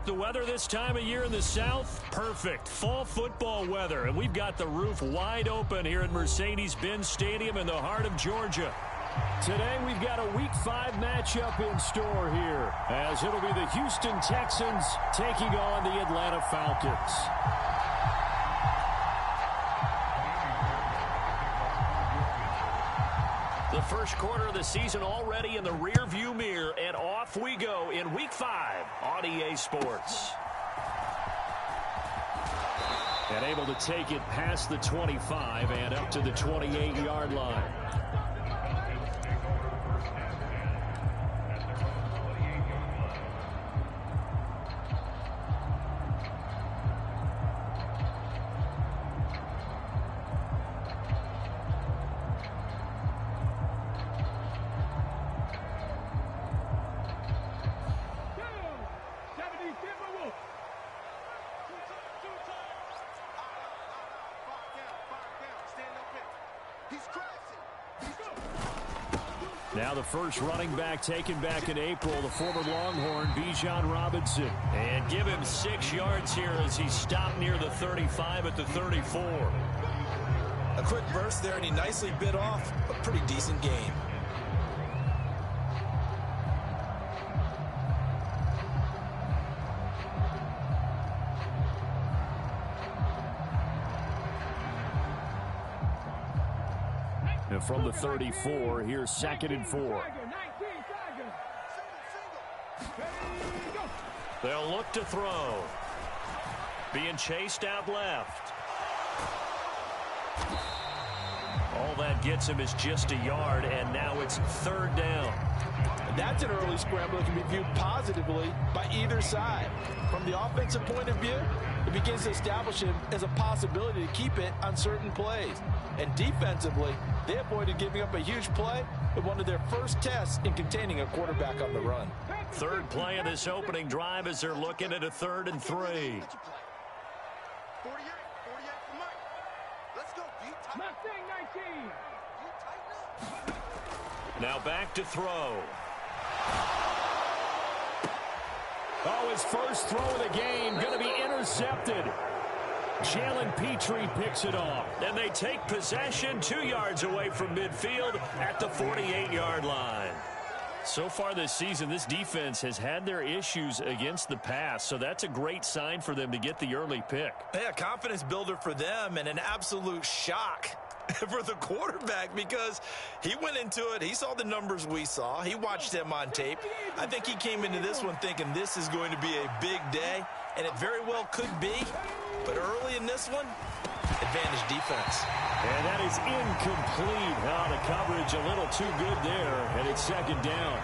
the weather this time of year in the South? Perfect. Fall football weather. And we've got the roof wide open here at Mercedes-Benz Stadium in the heart of Georgia. Today we've got a Week 5 matchup in store here, as it'll be the Houston Texans taking on the Atlanta Falcons. The first quarter of the season already in the rear-view mirror, and off we go in Week 5 on EA Sports. And able to take it past the 25 and up to the 28-yard line. Now the first running back taken back in April, the former Longhorn, Bijan Robinson. And give him 6 yards here as he stopped near the 35 at the 34. A quick burst there, and he nicely bit off a pretty decent gain. And from the 34, here's 2nd and 4. They'll look to throw. Being chased out left. All that gets him is just a yard, and now it's 3rd down. That's an early scramble that can be viewed positively by either side. From the offensive point of view, it begins to establish him as a possibility to keep it on certain plays. And defensively, they avoided giving up a huge play with one of their first tests in containing a quarterback on the run. Third play of this opening drive as they're looking at a 3rd and 3. Now back to throw. Oh, his first throw of the game going to be intercepted. Jalen Petrie picks it off. And they take possession 2 yards away from midfield at the 48-yard line. So far this season, this defense has had their issues against the pass, so that's a great sign for them to get the early pick. Yeah, confidence builder for them and an absolute shock for the quarterback because he went into it. He saw the numbers we saw. He watched them on tape. I think he came into this one thinking this is going to be a big day, and it very well could be. But early in this one, advantage defense. And that is incomplete. The coverage a little too good there, and it's 2nd down.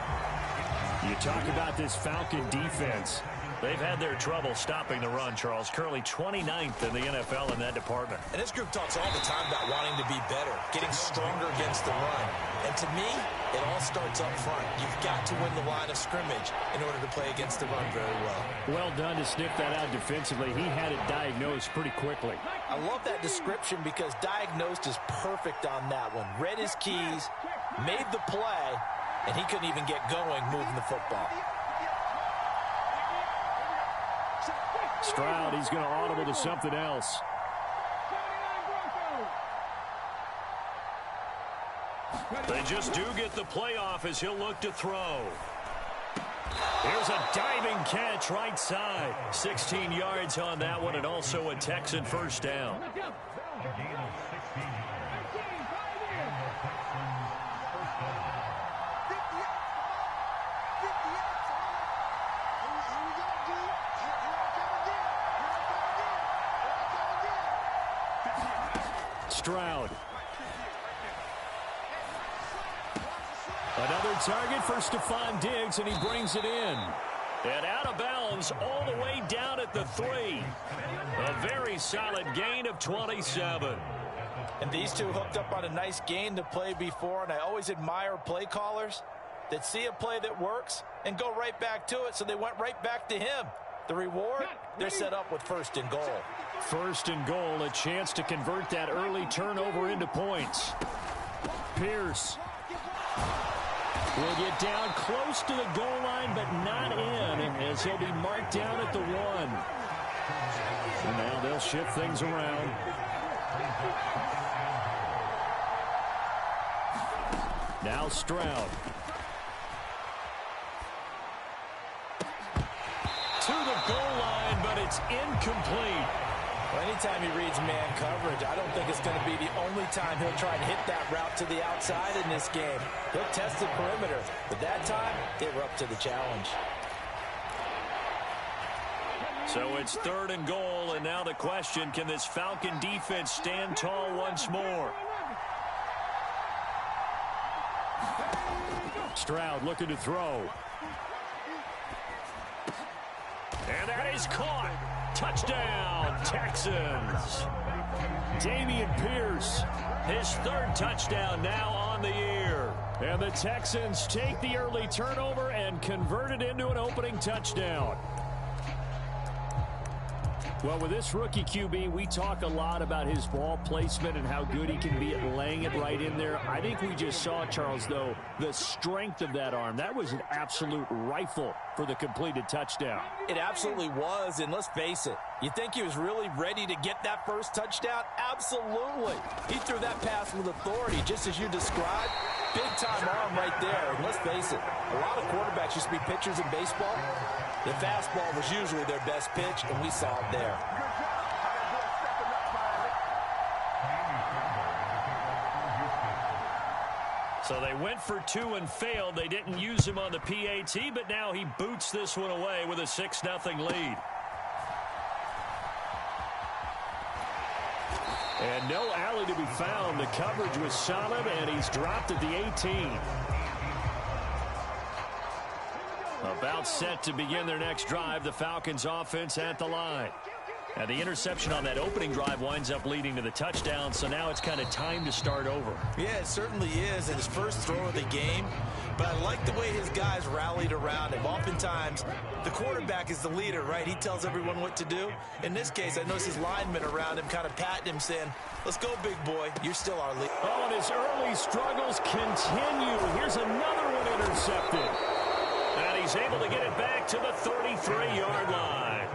You talk about this Falcon defense. They've had their trouble stopping the run, Charles. Currently 29th in the NFL in that department. And this group talks all the time about wanting to be better, getting stronger against the run. And to me, it all starts up front. You've got to win the line of scrimmage in order to play against the run very well. Well done to sniff that out defensively. He had it diagnosed pretty quickly. I love that description because diagnosed is perfect on that one. Read his keys, made the play, and he couldn't even get going moving the football. Stroud, he's going to audible to something else. They just do get the playoff as he'll look to throw. Here's a diving catch right side. 16 yards on that one, and also a Texan first down. Stroud. Another target for Stephon Diggs, and he brings it in. And out of bounds all the way down at the 3. A very solid gain of 27. And these two hooked up on a nice gain to play before, and I always admire play callers that see a play that works and go right back to it, so they went right back to him. The reward, they're set up with 1st and goal. 1st and goal, a chance to convert that early turnover into points. Pierce. Will get down close to the goal line, but not in, as he'll be marked down at the 1. And now they'll shift things around. Now Stroud. To the goal line, but it's incomplete. Well, anytime he reads man coverage, I don't think it's going to be the only time he'll try to hit that route to the outside in this game. He'll test the perimeter, but that time, they were up to the challenge. So it's 3rd and goal, and now the question, can this Falcon defense stand tall once more? Stroud looking to throw. And that is caught. Touchdown, Texans. Dameon Pierce, his 3rd touchdown now on the year. And the Texans take the early turnover and convert it into an opening touchdown. Well, with this rookie QB, we talk a lot about his ball placement and how good he can be at laying it right in there. I think we just saw, Charles, though, the strength of that arm. That was an absolute rifle for the completed touchdown. It absolutely was, and let's face it, you think he was really ready to get that first touchdown? Absolutely. He threw that pass with authority, just as you described. Big-time arm right there, and let's face it, a lot of quarterbacks used to be pitchers in baseball. The fastball was usually their best pitch, and we saw it there. So they went for 2 and failed. They didn't use him on the PAT, but now he boots this one away with a 6-0 lead. And no alley to be found. The coverage was solid, and he's dropped at the 18. About set to begin their next drive, the Falcons offense at the line. And the interception on that opening drive winds up leading to the touchdown, so now it's kind of time to start over. Yeah, it certainly is, and his first throw of the game. But I like the way his guys rallied around him. Oftentimes, the quarterback is the leader, right? He tells everyone what to do. In this case, I noticed his linemen around him kind of patting him, saying, let's go, big boy. You're still our leader. Oh, and his early struggles continue. Here's another one intercepted. And he's able to get it back to the 33-yard line.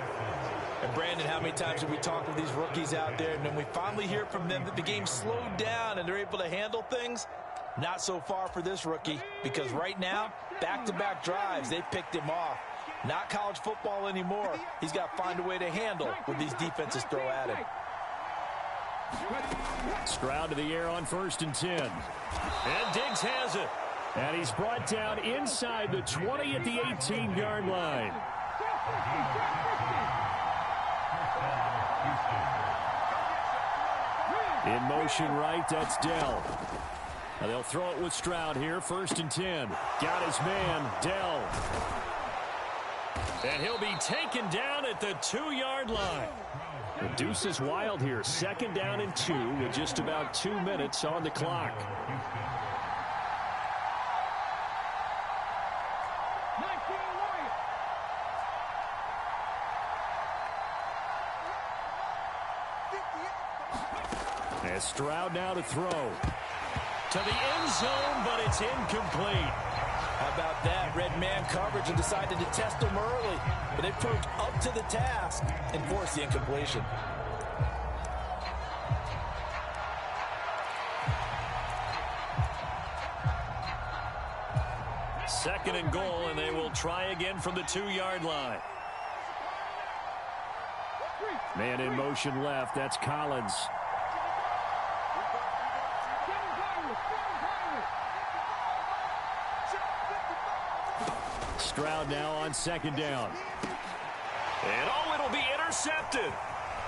And Brandon, how many times have we talked with these rookies out there, and then we finally hear from them that the game slowed down and they're able to handle things? Not so far for this rookie, because right now, back-to-back drives, they picked him off. Not college football anymore. He's got to find a way to handle what these defenses throw at him. Stroud to the air on 1st and 10. And Diggs has it. And he's brought down inside the 20 at the 18-yard line. In motion right, that's Dell. Now they'll throw it with Stroud here, 1st and 10. Got his man, Dell. And he'll be taken down at the 2-yard line. The deuce is wild here. 2nd down and 2 with just about 2 minutes on the clock. As Stroud now to throw. To the end zone, but it's incomplete. How about that? Red man coverage and decided to test him early. But they proved up to the task and forced the incompletion. Second and goal, and they will try again from the 2-yard line. Man in motion left. That's Collins. Stroud now on 2nd down. And oh, it'll be intercepted.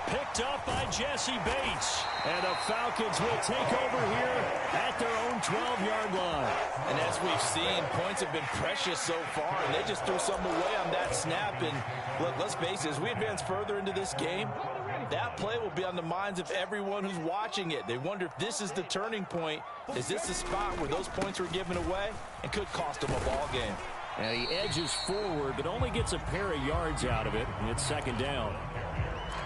Picked up by Jesse Bates. And the Falcons will take over here at their own 12-yard line. And as we've seen, points have been precious so far, and they just threw some away on that snap. And look, let's face it, as we advance further into this game, that play will be on the minds of everyone who's watching it. They wonder if this is the turning point. Is this the spot where those points were given away and could cost them a ball game? And he edges forward, but only gets a pair of yards out of it. It's 2nd down.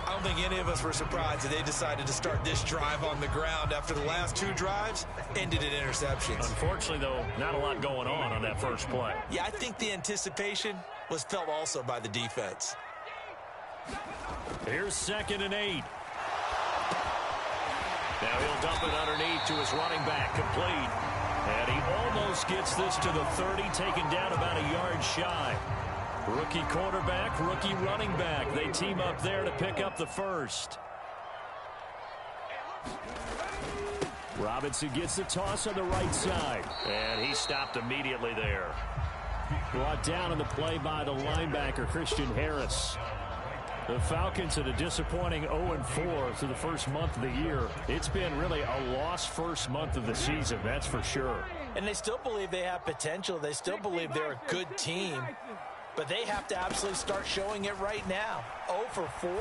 I don't think any of us were surprised that they decided to start this drive on the ground after the last 2 drives ended in interceptions. Unfortunately, though, not a lot going on that first play. Yeah, I think the anticipation was felt also by the defense. Here's 2nd and 8. Now he'll dump it underneath to his running back, complete. And he almost gets this to the 30, taken down about a yard shy. Rookie quarterback, rookie running back. They team up there to pick up the first. Robinson gets the toss on the right side. And he stopped immediately there. Brought down on the play by the linebacker, Christian Harris. The Falcons at a disappointing 0-4 through the first month of the year. It's been really a lost first month of the season, that's for sure. And they still believe they have potential. They still believe they're a good team. But they have to absolutely start showing it right now. 0 for 4?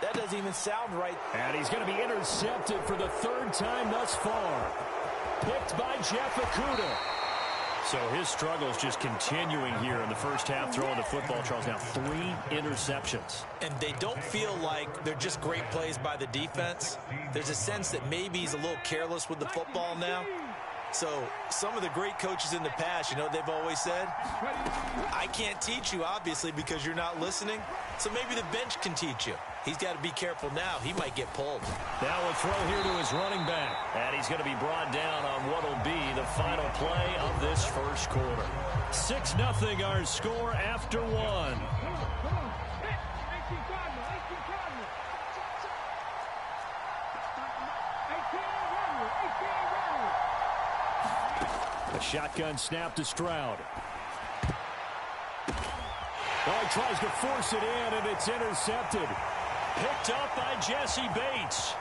That doesn't even sound right. And he's going to be intercepted for the 3rd time thus far. Picked by Jeff Okudah. So his struggles just continuing here in the first half, throwing the football, Charles. Now 3 interceptions. And they don't feel like they're just great plays by the defense. There's a sense that maybe he's a little careless with the football now. So some of the great coaches in the past, you know, they've always said, I can't teach you, obviously, because you're not listening. So maybe the bench can teach you. He's got to be careful now. He might get pulled. Now a throw here to his running back. And he's going to be brought down on what will be the final play of this first quarter. 6-0 our score after 1. A shotgun snap to Stroud. Well, he tries to force it in, and it's intercepted. Picked up by Jesse Bates.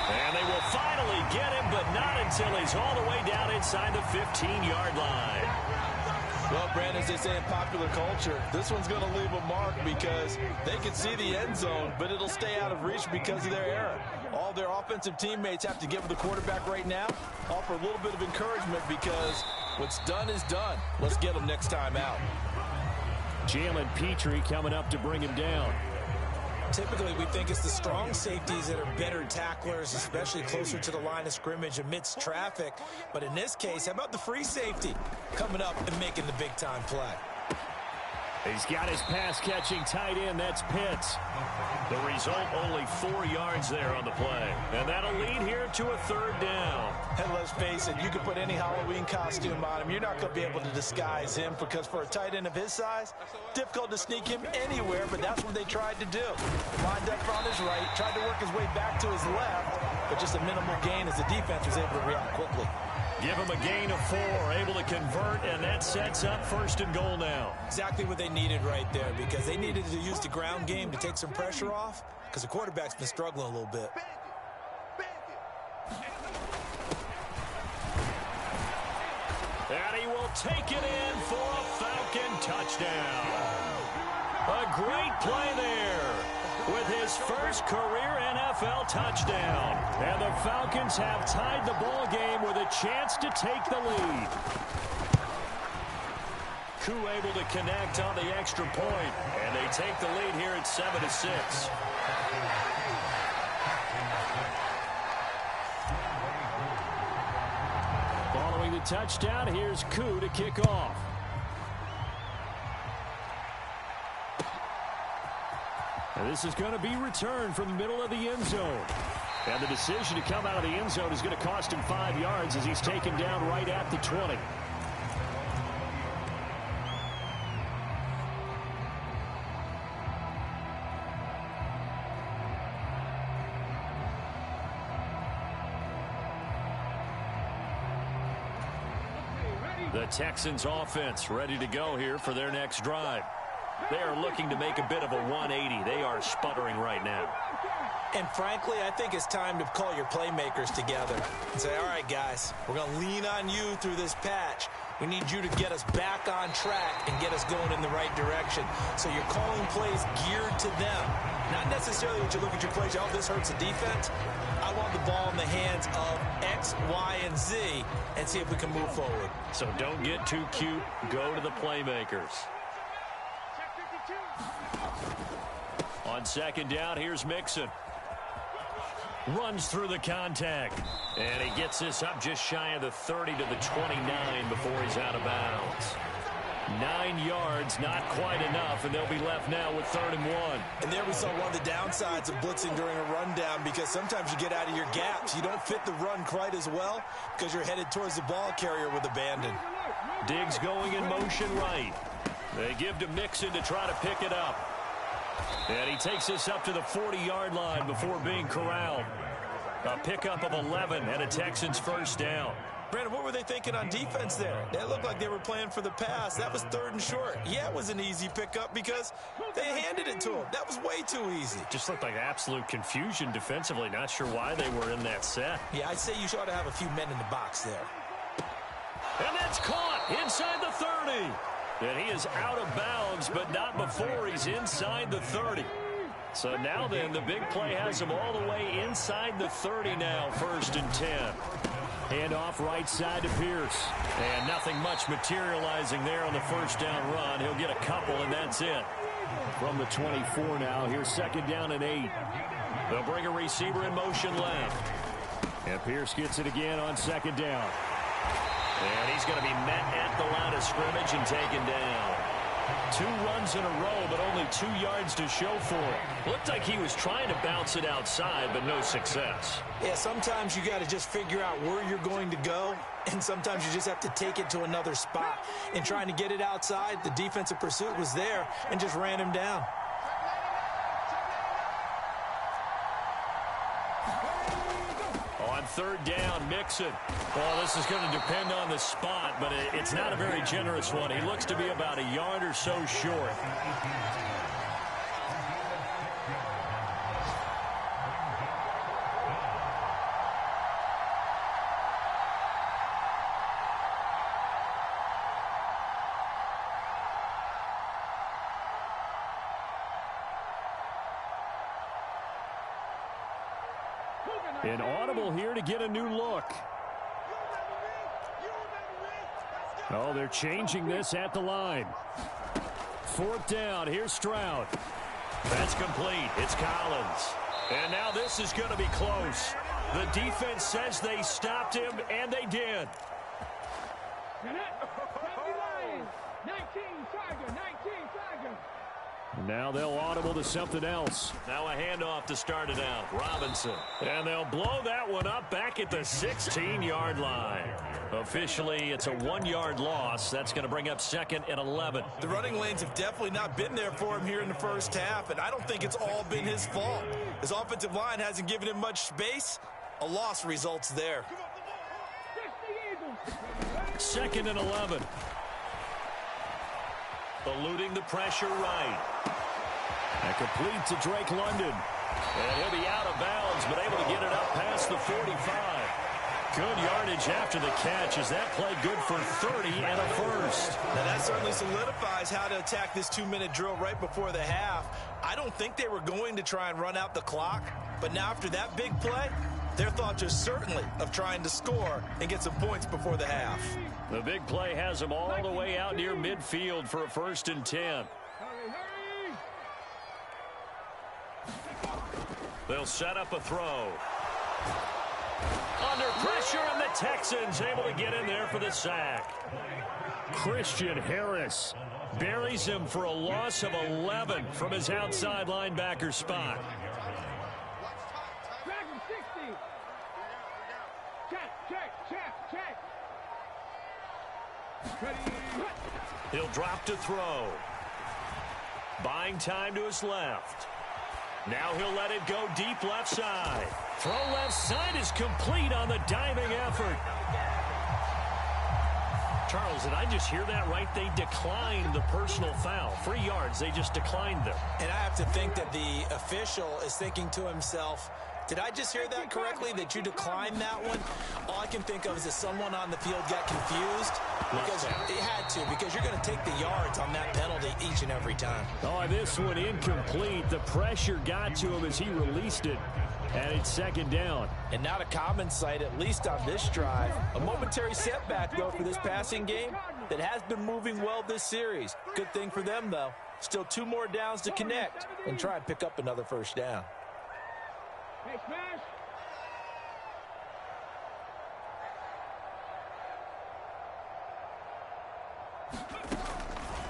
And they will finally get him, but not until he's all the way down inside the 15-yard line. Well, Brandon, as they say in popular culture, this one's going to leave a mark because they can see the end zone, but it'll stay out of reach because of their error. All their offensive teammates have to give the quarterback right now, offer a little bit of encouragement because what's done is done. Let's get them next time out. Jalen Petrie coming up to bring him down. Typically, we think it's the strong safeties that are better tacklers, especially closer to the line of scrimmage amidst traffic. But in this case, how about the free safety coming up and making the big-time play? He's got his pass-catching tight end. That's Pitts. The result, only 4 yards there on the play. And that'll lead here to a 3rd down. And let's face it, you can put any Halloween costume on him. You're not going to be able to disguise him because for a tight end of his size, difficult to sneak him anywhere, but that's what they tried to do. Lined up on his right, tried to work his way back to his left, but just a minimal gain as the defense was able to react quickly. Give him a gain of 4, able to convert, and that sets up 1st and goal now. Exactly what they needed right there because they needed to use the ground game to take some pressure off because the quarterback's been struggling a little bit. And he will take it in for a Falcon touchdown. A great play there with his first career NFL touchdown. And the Falcons have tied the ball game with a chance to take the lead. Koo able to connect on the extra point, and they take the lead here at 7-6. Following the touchdown, here's Koo to kick off. And this is going to be returned from the middle of the end zone. And the decision to come out of the end zone is going to cost him 5 yards as he's taken down right at the 20. The Texans offense ready to go here for their next drive. They are looking to make a bit of a 180. They are sputtering right now. And frankly, I think it's time to call your playmakers together and say, all right, guys, we're going to lean on you through this patch. We need you to get us back on track and get us going in the right direction. So you're calling plays geared to them. Not necessarily that you look at your plays, oh, this hurts the defense. I want the ball in the hands of X, Y, and Z and see if we can move forward. So don't get too cute. Go to the playmakers. On second down, here's Mixon. Runs through the contact. And he gets this up just shy of the 30 to the 29 before he's out of bounds. 9 yards, not quite enough, and they'll be left now with 3rd and 1. And there we saw one of the downsides of blitzing during a rundown, because sometimes you get out of your gaps. You don't fit the run quite as well because you're headed towards the ball carrier with abandon. Diggs going in motion right. They give to Mixon to try to pick it up. And he takes this up to the 40-yard line before being corralled. A pickup of 11 and a Texans first down. Brandon, what were they thinking on defense there? They looked like they were playing for the pass. That was 3rd and short. Yeah, it was an easy pickup because they handed it to him. That was way too easy. Just looked like absolute confusion defensively. Not sure why they were in that set. Yeah, I'd say you ought to have a few men in the box there. And that's caught inside the 30. And he is out of bounds, but not before he's inside the 30. So now then, the big play has him all the way inside the 30 now, 1st and 10. Handoff right side to Pierce. And nothing much materializing there on the first down run. He'll get a couple, and that's it. From the 24 now, here's 2nd down and 8. They'll bring a receiver in motion left. And Pierce gets it again on 2nd down. And he's going to be met at the line of scrimmage and taken down. 2 runs in a row, but only 2 yards to show for it. Looked like he was trying to bounce it outside, but no success. Yeah, sometimes you got to just figure out where you're going to go, and sometimes you just have to take it to another spot. In trying to get it outside, the defensive pursuit was there and just ran him down. On 3rd down, Mixon. Well, this is going to depend on the spot, but it's not a very generous one. He looks to be about a yard or so short. An audible here to get a new look. Oh, they're changing this at the line. 4th down. Here's Stroud. That's complete. It's Collins. And now this is going to be close. The defense says they stopped him, and they did. 19 Tiger. Now they'll audible to something else. Now a handoff to start it out. Robinson. And they'll blow that one up back at the 16-yard line. Officially, it's a 1-yard loss. That's going to bring up 2nd and 11. The running lanes have definitely not been there for him here in the first half, and I don't think it's all been his fault. His offensive line hasn't given him much space. A loss results there. 2nd and 11. Eluding the pressure right. And complete to Drake London. And he'll be out of bounds, but able to get it up past the 45. Good yardage after the catch. Is that play good for 30 and a first? Now that certainly solidifies how to attack this 2-minute drill right before the half. I don't think they were going to try and run out the clock, but now after that big play, their thoughts are certainly of trying to score and get some points before the half. The big play has them all the way out near midfield for a 1st and 10. They'll set up a throw. Under pressure, and the Texans able to get in there for the sack. Christian Harris buries him for a loss of 11 from his outside linebacker spot. He'll drop to throw. Buying time to his left. Now he'll let it go deep left side. Throw left side is complete on the diving effort. Charles, did I just hear that right? They declined the personal foul. 3 yards, they just declined them. And I have to think that the official is thinking to himself, did I just hear that correctly, that you declined that one? All I can think of is that someone on the field got confused. Because it had to, because you're going to take the yards on that penalty each and every time. Oh, this one incomplete. The pressure got to him as he released it. And it's 2nd down. And not a common sight, at least on this drive. A momentary setback, though, for this passing game. that has been moving well this series. Good thing for them, though. Still 2 more downs to connect and try and pick up another first down. Hey, smash.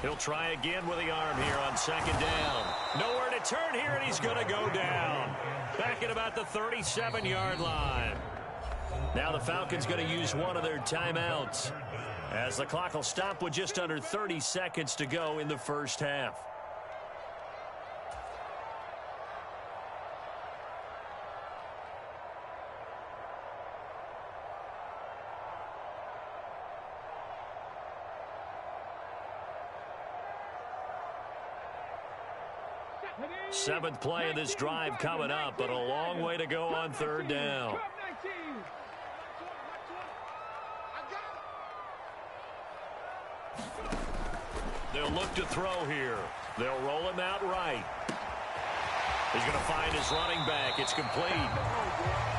He'll try again with the arm here on second down. Nowhere to turn here, and he's going to go down. Back at about the 37-yard line. Now the Falcons going to use one of their timeouts, as the clock will stop with just under 30 seconds to go in the first half. Seventh play of this drive coming up, but a long way to go on third down. They'll look to throw here. They'll roll him out right. He's going to find his running back. It's complete.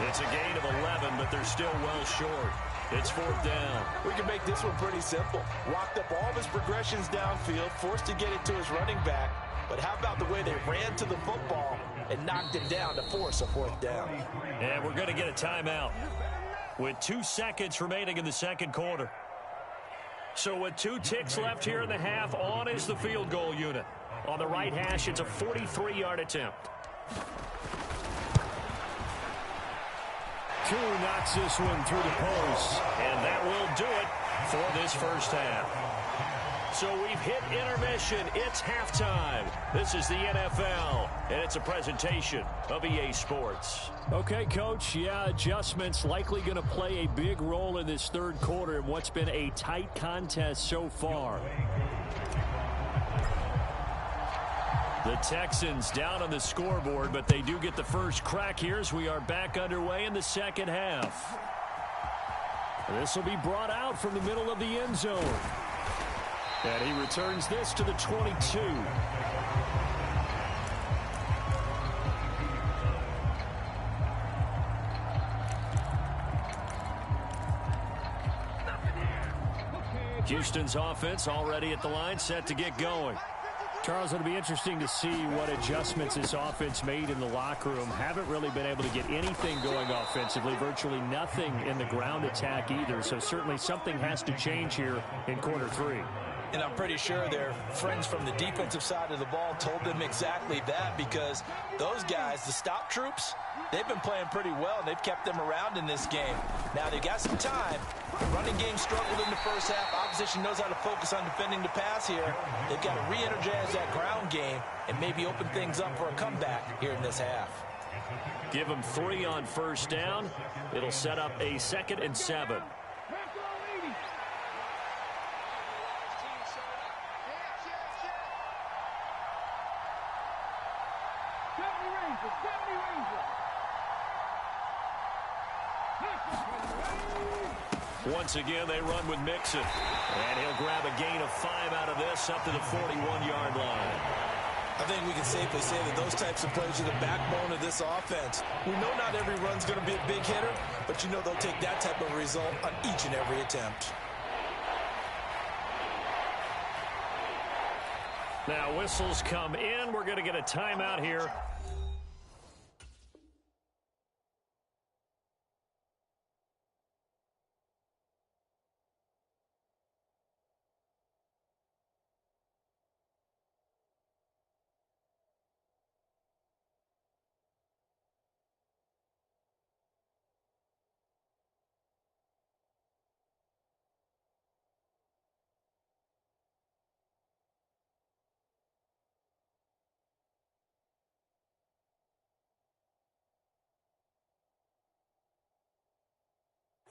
It's a gain of 11, but they're still well short. It's fourth down. We can make this one pretty simple. Walked up all of his progressions downfield, forced to get it to his running back. But how about the way they ran to the football and knocked him down to force a fourth down? And we're going to get a timeout with 2 seconds remaining in the second quarter. So with 2 ticks left here in the half, on is the field goal unit. On the right hash, it's a 43-yard attempt. Two knocks this one through the post. And that will do it for this first half. So we've hit intermission. It's halftime. This is the NFL, and it's a presentation of EA Sports. Okay, Coach. Yeah, adjustments likely going to play a big role in this third quarter in what's been a tight contest so far. The Texans down on the scoreboard, but they do get the first crack here as we are back underway in the second half. This will be brought out from the middle of the end zone. And he returns this to the 22. Houston's offense already at the line, set to get going. Charles, it'll be interesting to see what adjustments this offense made in the locker room. Haven't really been able to get anything going offensively, virtually nothing in the ground attack either. So certainly something has to change here in quarter 3. And I'm pretty sure their friends from the defensive side of the ball told them exactly that, because those guys, the stop troops, they've been playing pretty well, and they've kept them around in this game. Now, they've got some time. The running game struggled in the first half. Opposition knows how to focus on defending the pass here. They've got to re-energize that ground game and maybe open things up for a comeback here in this half. Give them 3 on first down. It'll set up a 2nd and 7. Once again, they run with Mixon. And he'll grab a gain of 5 out of this up to the 41-yard line. I think we can safely say that those types of plays are the backbone of this offense. We know not every run's going to be a big hitter, but you know they'll take that type of result on each and every attempt. Now whistles come in. We're going to get a timeout here.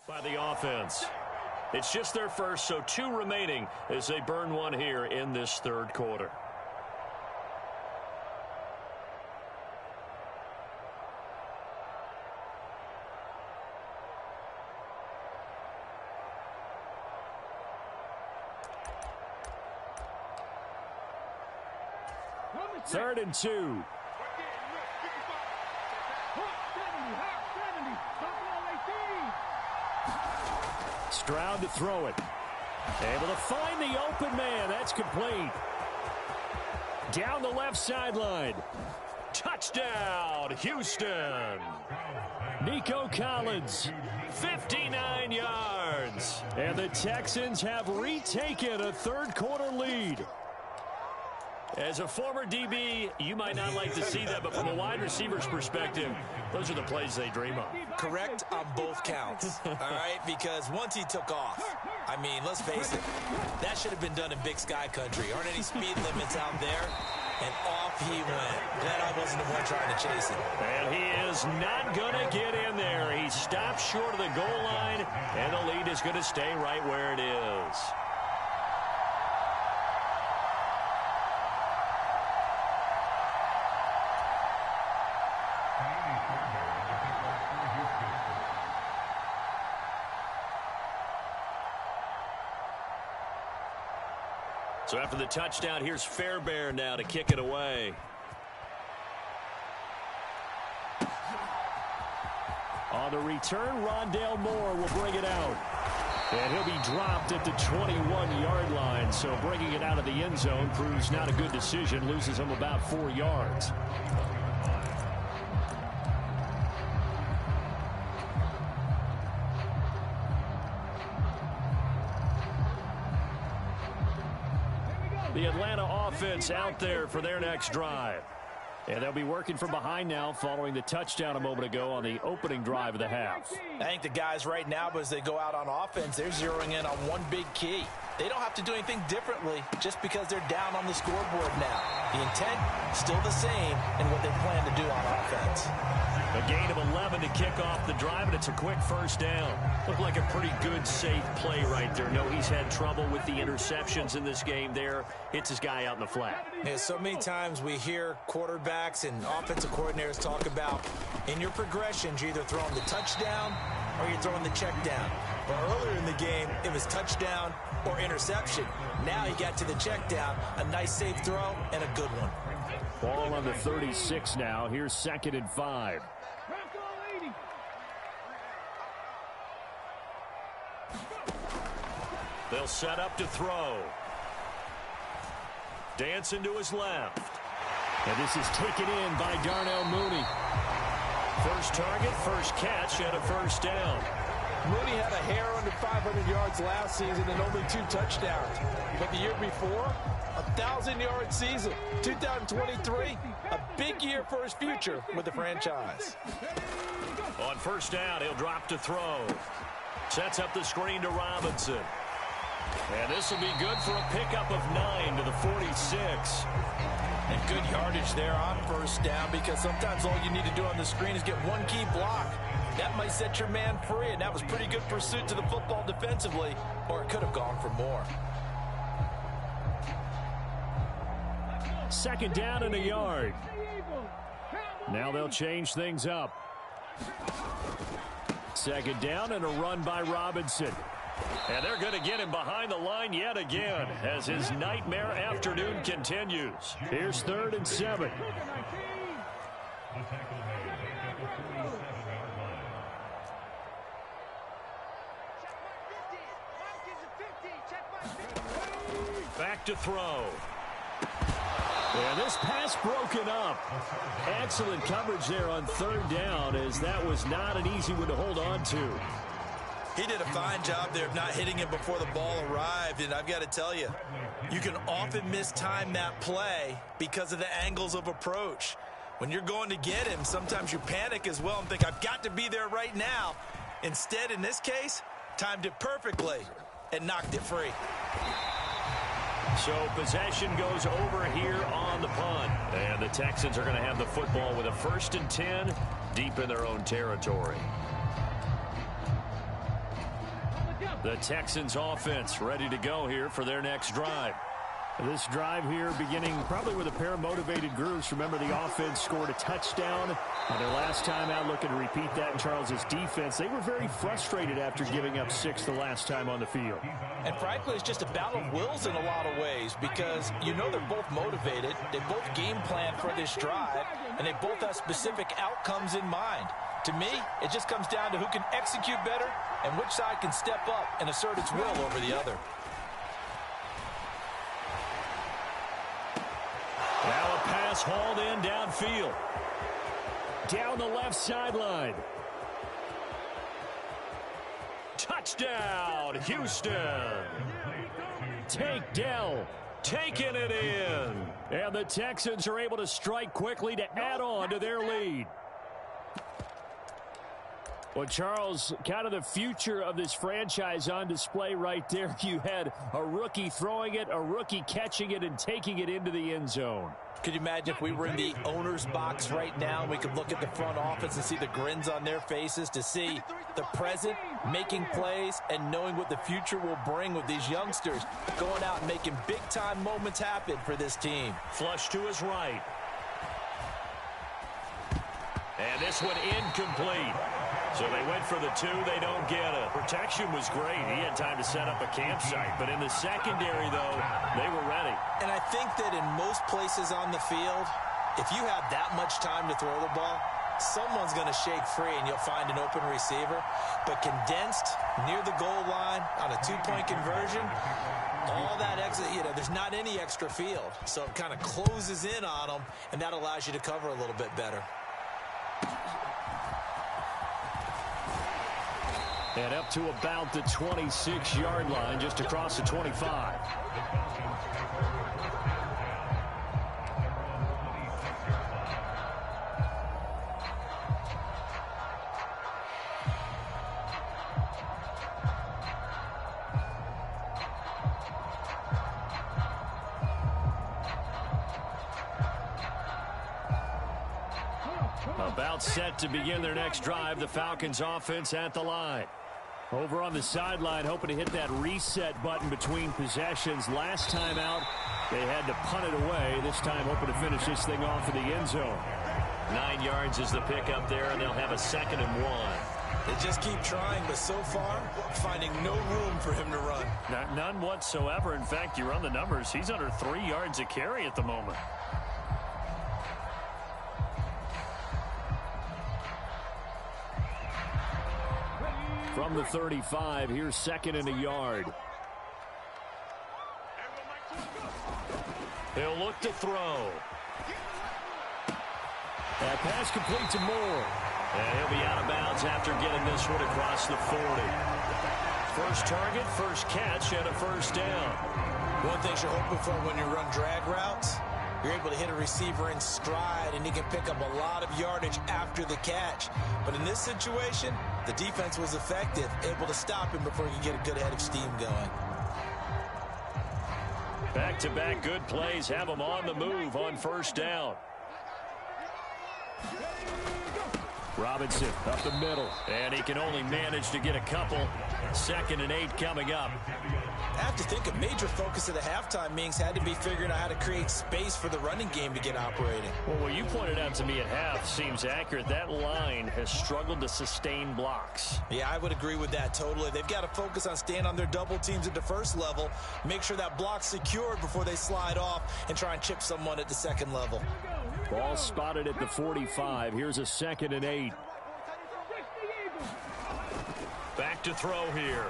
By the offense. It's just their first, so 2 remaining as they burn one here in this third quarter. Third and 2. Stroud to throw it. Able to find the open man. That's complete. Down the left sideline. Touchdown, Houston. Nico Collins, 59 yards. And the Texans have retaken a third-quarter lead. As a former DB, you might not like to see that, but from a wide receiver's perspective, those are the plays they dream of. Correct on both counts, all right? Because once he took off, I mean, let's face it, that should have been done in Big Sky country. Aren't any speed limits out there? And off he went. Glad I wasn't the one trying to chase it. And he is not going to get in there. He stopped short of the goal line, and the lead is going to stay right where it is. So after the touchdown, here's Fairbairn now to kick it away. On the return, Rondale Moore will bring it out. And he'll be dropped at the 21-yard line. So bringing it out of the end zone proves not a good decision. Loses him about 4 yards. The Atlanta offense out there for their next drive. And they'll be working from behind now following the touchdown a moment ago on the opening drive of the half. I think the guys right now, as they go out on offense, they're zeroing in on one big key. They don't have to do anything differently just because they're down on the scoreboard now. The intent, still the same in what they plan to do on offense. A gain of 11 to kick off the drive, and it's a quick first down. Looked like a pretty good, safe play right there. No, he's had trouble with the interceptions in this game there. Hits his guy out in the flat. Yeah, so many times we hear quarterbacks and offensive coordinators talk about in your progressions, you're either throwing the touchdown or you're throwing the check down. But earlier in the game, it was touchdown or interception. Now he got to the check down, a nice safe throw, and a good one. Ball on the 36 now. Here's 2nd and 5. They'll set up to throw. Dancing to his left. And this is taken in by Darnell Mooney. First target, first catch, and a first down. Mooney had a hair under 500 yards last season and only 2 touchdowns. But the year before, 1,000-yard season. 2023, a big year for his future with the franchise. On first down, he'll drop to throw. Sets up the screen to Robinson. And this will be good for a pickup of 9 to the 46. And good yardage there on first down, because sometimes all you need to do on the screen is get one key block. That might set your man free, and that was pretty good pursuit to the football defensively, or it could have gone for more. 2nd down and a yard. Now they'll change things up. 2nd down and a run by Robinson. And they're going to get him behind the line yet again as his nightmare afternoon continues. Here's 3rd and 7. Back to throw. And this pass broken up. Excellent coverage there on 3rd down, as that was not an easy one to hold on to. He did a fine job there of not hitting it before the ball arrived, and I've got to tell you, you can often mistime that play because of the angles of approach. When you're going to get him, sometimes you panic as well and think, I've got to be there right now. Instead, in this case, timed it perfectly and knocked it free. So possession goes over here on the punt. And the Texans are going to have the football with a 1st and 10 deep in their own territory. The Texans offense ready to go here for their next drive. This drive here beginning probably with a pair of motivated groups. Remember, the offense scored a touchdown on their last time out. Looking to repeat that in Charles's defense. They were very frustrated after giving up 6 the last time on the field. And frankly, it's just a battle of wills in a lot of ways, because you know they're both motivated. They both game plan for this drive, and they both have specific outcomes in mind. To me, it just comes down to who can execute better and which side can step up and assert its will over the other. hauled in downfield. Down the left sideline. Touchdown, Houston. Tank Dell taking it in. And the Texans are able to strike quickly to add on to their lead. Well, Charles, kind of the future of this franchise on display right there. You had a rookie throwing it, a rookie catching it, and taking it into the end zone. Could you imagine if we were in the owner's box right now, we could look at the front office and see the grins on their faces, to see the present making plays and knowing what the future will bring with these youngsters going out and making big-time moments happen for this team. Flush to his right. And this one incomplete. So they went for the 2. They don't get it. Protection was great. He had time to set up a campsite. But in the secondary, though, they were ready. And I think that in most places on the field, if you have that much time to throw the ball, someone's going to shake free and you'll find an open receiver. But condensed near the goal line on a 2-point conversion, all that extra, there's not any extra field. So it kind of closes in on them, and that allows you to cover a little bit better. And up to about the 26-yard line, just across the 25. About set to begin their next drive, the Falcons offense at the line. Over on the sideline, hoping to hit that reset button between possessions. Last time out, they had to punt it away. This time, hoping to finish this thing off in the end zone. 9 yards is the pickup there, and they'll have a 2nd and 1. They just keep trying, but so far, finding no room for him to run. None whatsoever. In fact, you run the numbers. He's under 3 yards a carry at the moment. From the 35, here's 2nd and a yard. He'll look to throw. That pass complete to Moore. And he'll be out of bounds after getting this one across the 40. First target, first catch, and a first down. One thing you're hoping for when you run drag routes, you're able to hit a receiver in stride, and he can pick up a lot of yardage after the catch. But in this situation, the defense was effective, able to stop him before he could get a good head of steam going. Back-to-back good plays have him on the move on first down. Robinson up the middle, and he can only manage to get a couple. 2nd and 8 coming up. I have to think a major focus of the halftime meetings had to be figuring out how to create space for the running game to get operating. Well, what you pointed out to me at half seems accurate. That line has struggled to sustain blocks. Yeah, I would agree with that totally. They've got to focus on staying on their double teams at the first level, make sure that block's secured before they slide off and try and chip someone at the second level. Ball spotted at the 45. Here's a 2nd and 8. Back to throw here.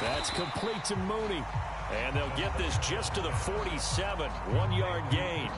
That's complete to Mooney. And they'll get this just to the 47. 1-yard gain.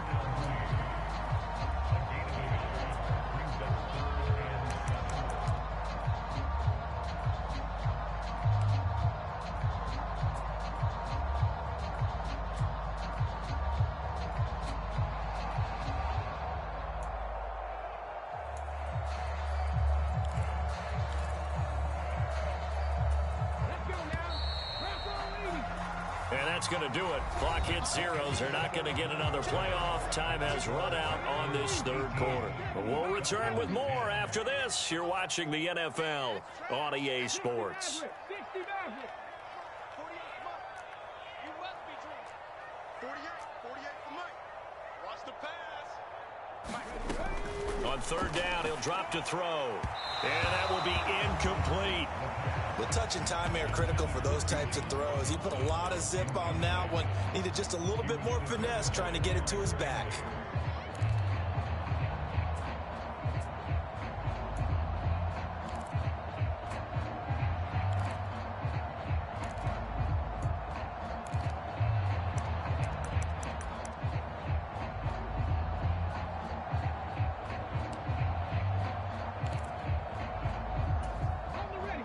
Going to do it. Clock hits zeros. They're not going to get another playoff. Time has run out on this 3rd quarter. But we'll return with more after this. You're watching the NFL on EA Sports. On 3rd down, he'll drop to throw. And that will be incomplete. The touch and timing are critical for those types of throws. He put a lot of zip on that one. Needed just a little bit more finesse trying to get it to his back.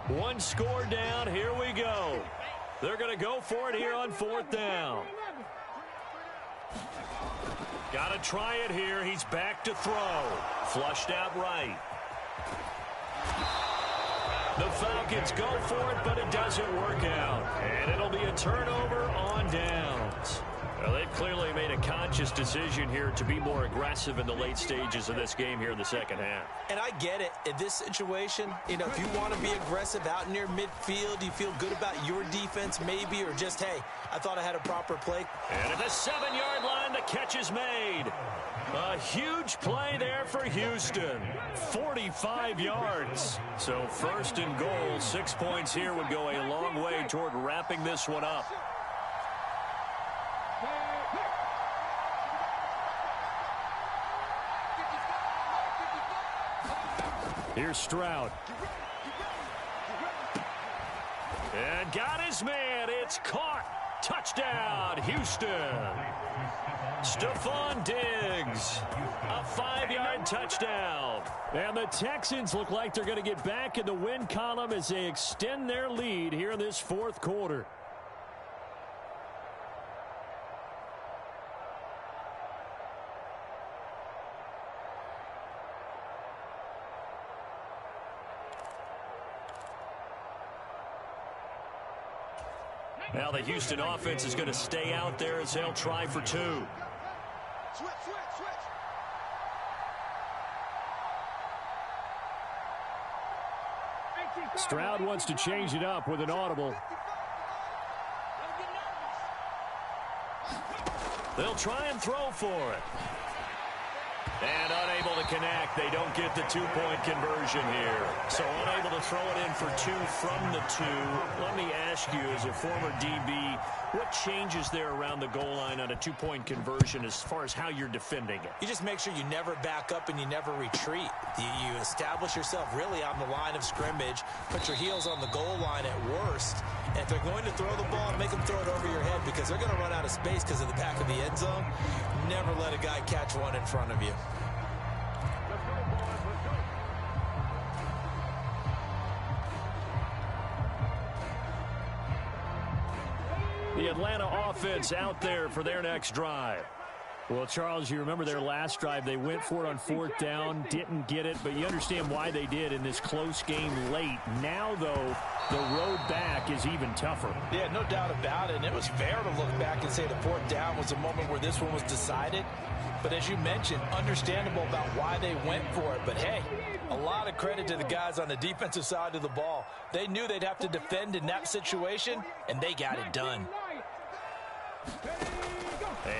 One score down. Here we go. They're going to go for it here on 4th down. Got to try it here. He's back to throw. Flushed out right. The Falcons go for it, but it doesn't work out. And it'll be a turnover on downs. Well, they've clearly made a conscious decision here to be more aggressive in the late stages of this game here in the second half. And I get it. In this situation, you know, if you want to be aggressive out near midfield, you feel good about your defense maybe, or just, hey, I thought I had a proper play. And at the 7-yard line, the catch is made. A huge play there for Houston. 45 yards. So 1st and goal, 6 points here would go a long way toward wrapping this one up. Here's Stroud. And got his man. It's caught. Touchdown, Houston. Stephon Diggs. A 5-yard touchdown. And the Texans look like they're going to get back in the win column as they extend their lead here in this 4th quarter. Now the Houston offense is going to stay out there as they'll try for 2. Stroud wants to change it up with an audible. They'll try and throw for it. And unable to connect. They don't get the 2-point conversion here. So unable to throw it in for 2 from the 2. Let me ask you, as a former DB, what changes there around the goal line on a 2-point conversion as far as how you're defending it? You just make sure you never back up and you never retreat. You establish yourself really on the line of scrimmage, put your heels on the goal line at worst. And if they're going to throw the ball, make them throw it over your head because they're going to run out of space because of the back of the end zone. Never let a guy catch one in front of you. The Atlanta offense out there for their next drive. Well, Charles, you remember their last drive. They went for it on 4th down, didn't get it, but you understand why they did in this close game late. Now, though, the road back is even tougher. Yeah, no doubt about it. And it was fair to look back and say the 4th down was a moment where this one was decided. But as you mentioned, understandable about why they went for it. But, hey, a lot of credit to the guys on the defensive side of the ball. They knew they'd have to defend in that situation, and they got it done.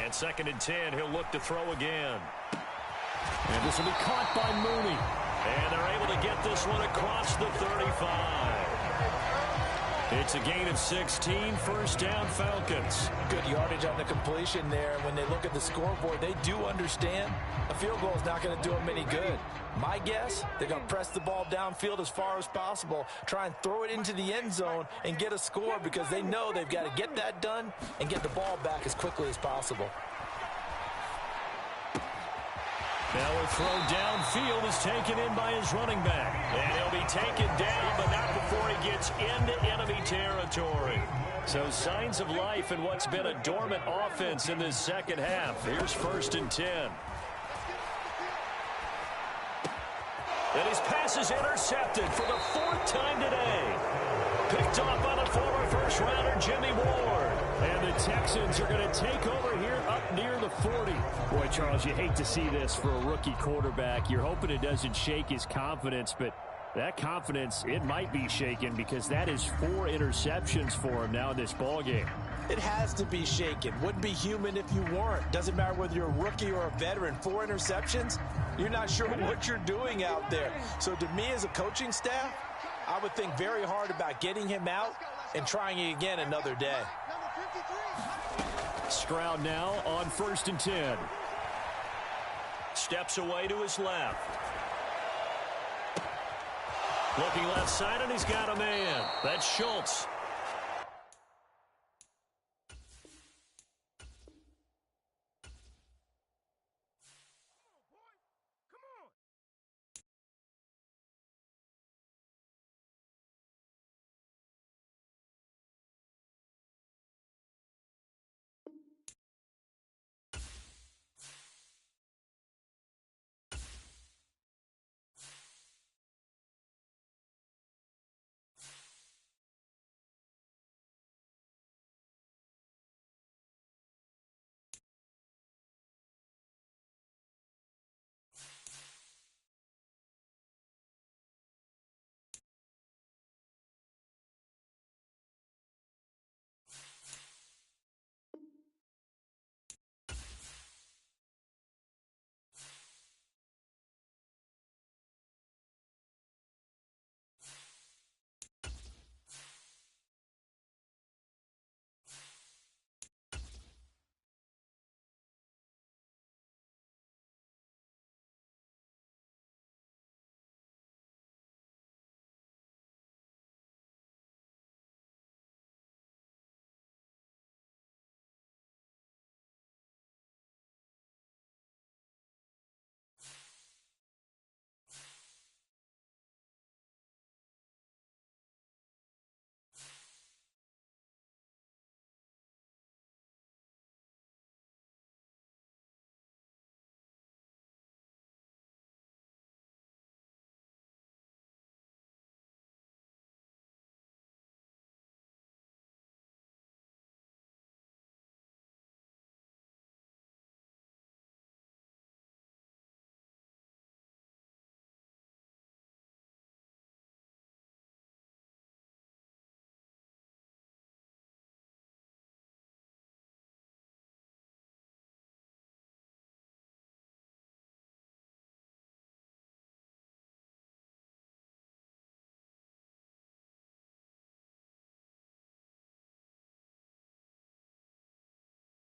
And 2nd and 10, he'll look to throw again. And this will be caught by Mooney. And they're able to get this one across the 35. It's a gain of 16, 1st down Falcons. Good yardage on the completion there. When they look at the scoreboard, they do understand a field goal is not going to do them any good. My guess, they're going to press the ball downfield as far as possible, try and throw it into the end zone and get a score because they know they've got to get that done and get the ball back as quickly as possible. Now a throw downfield is taken in by his running back. And he'll be taken down, but not before he gets into enemy territory. So signs of life in what's been a dormant offense in this second half. Here's 1st and 10. And his pass is intercepted for the 4th time today. Picked off by the former first-rounder Jimmy Ward. And the Texans are going to take over here up near the 40. Boy, Charles, you hate to see this for a rookie quarterback. You're hoping it doesn't shake his confidence, but that confidence, it might be shaken because that is 4 interceptions for him now in this ballgame. It has to be shaken. Wouldn't be human if you weren't. Doesn't matter whether you're a rookie or a veteran. 4 interceptions, you're not sure what you're doing out there. So to me as a coaching staff, I would think very hard about getting him out and trying it again another day. Stroud now on 1st and 10. Steps away to his left. Looking left side, and he's got a man. That's Schultz.